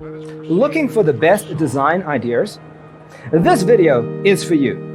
Looking for the best design ideas? This video is for you.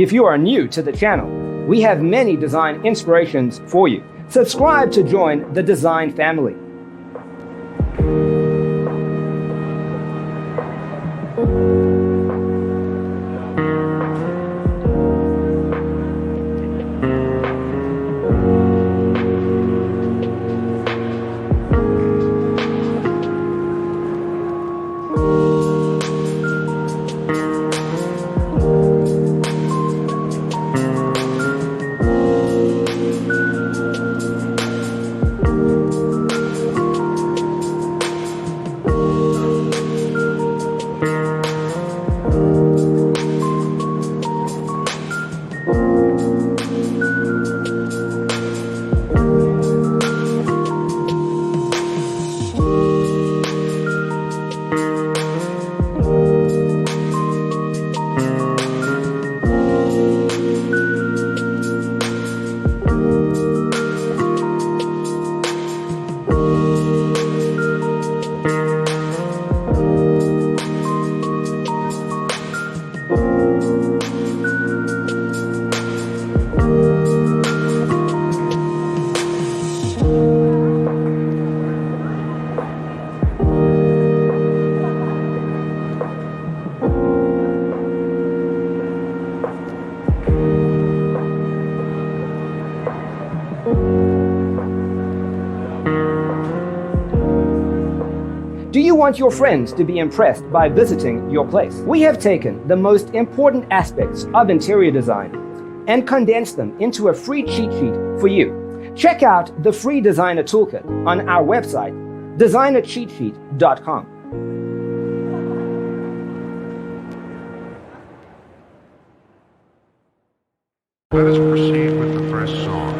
If you are new to the channel, we have many design inspirations for you. Subscribe to join the design family. Do you want your friends to be impressed by visiting your place? We have taken the most important aspects of interior design and condensed them into a free cheat sheet for you. Check out the free designer toolkit on our website, designercheatsheet.com. Let us proceed with the first song.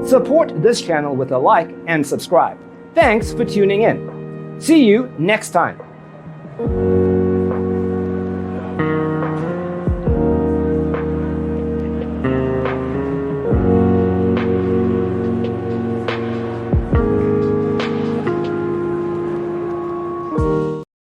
Support this channel with a like and subscribe. Thanks for tuning in. See you next time.